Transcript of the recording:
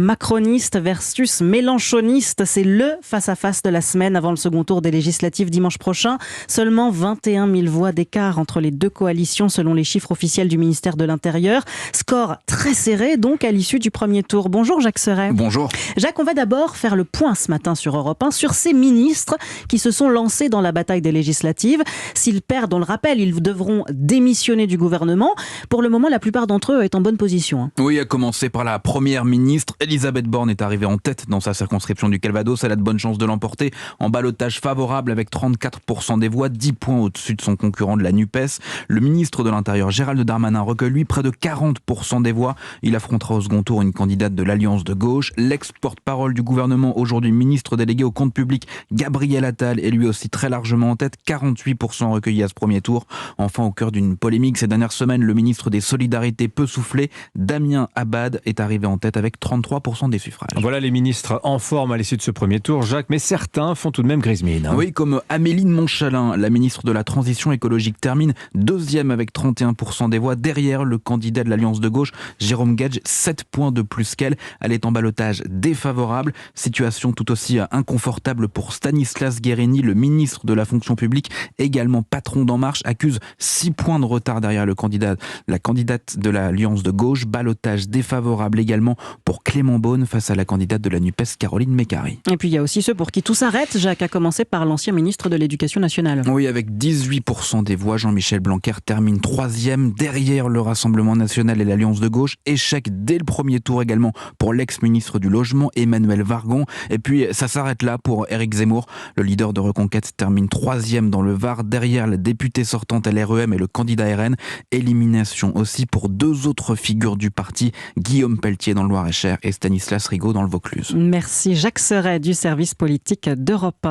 Macroniste versus mélenchoniste, c'est le face-à-face de la semaine avant le second tour des législatives dimanche prochain. Seulement 21 000 voix d'écart entre les deux coalitions selon les chiffres officiels du ministère de l'Intérieur. Score très serré donc à l'issue du premier tour. Bonjour Jacques Serret. Bonjour. Jacques, on va d'abord faire le point ce matin sur Europe 1 sur ces ministres qui se sont lancés dans la bataille des législatives. S'ils perdent, on le rappelle, ils devront démissionner du gouvernement. Pour le moment, la plupart d'entre eux est en bonne position. Oui, à commencer par la première ministre. Elisabeth Borne est arrivée en tête dans sa circonscription du Calvados. Elle a de bonnes chances de l'emporter en ballotage favorable avec 34% des voix, 10 points au-dessus de son concurrent de la NUPES. Le ministre de l'Intérieur, Gérald Darmanin, recueille lui près de 40% des voix. Il affrontera au second tour une candidate de l'Alliance de gauche. L'ex-porte-parole du gouvernement, aujourd'hui ministre délégué au compte public, Gabriel Attal, est lui aussi très largement en tête, 48% recueillis à ce premier tour. Enfin, au cœur d'une polémique ces dernières semaines, le ministre des Solidarités peut souffler. Damien Abad est arrivé en tête avec 33% des suffrages. Voilà les ministres en forme à l'issue de ce premier tour, Jacques, mais certains font tout de même grise mine. Oui, comme Amélie de Montchalin, la ministre de la Transition écologique, termine deuxième avec 31% des voix, derrière le candidat de l'Alliance de gauche, Jérôme Guedj, 7 points de plus qu'elle. Elle est en ballotage défavorable. Situation tout aussi inconfortable pour Stanislas Guerini, le ministre de la fonction publique, également patron d'En Marche, accuse 6 points de retard derrière la candidate de l'Alliance de gauche. Ballotage défavorable également pour Clément Beaune face à la candidate de la NUPES, Caroline Mécari. Et puis il y a aussi ceux pour qui tout s'arrête, Jacques, à commencer par l'ancien ministre de l'Éducation nationale. Oui, avec 18% des voix, Jean-Michel Blanquer termine troisième derrière le Rassemblement national et l'Alliance de gauche. Échec dès le premier tour également pour l'ex-ministre du Logement, Emmanuel Vargon. Et puis ça s'arrête là pour Éric Zemmour. Le leader de Reconquête termine troisième dans le Var, derrière la députée sortante LREM et le candidat RN. Élimination aussi pour deux autres figures du parti, Guillaume Pelletier dans le Loir-et-Cher et Stanislas Rigaud dans le Vaucluse. Merci Jacques Serret du service politique d'Europe 1.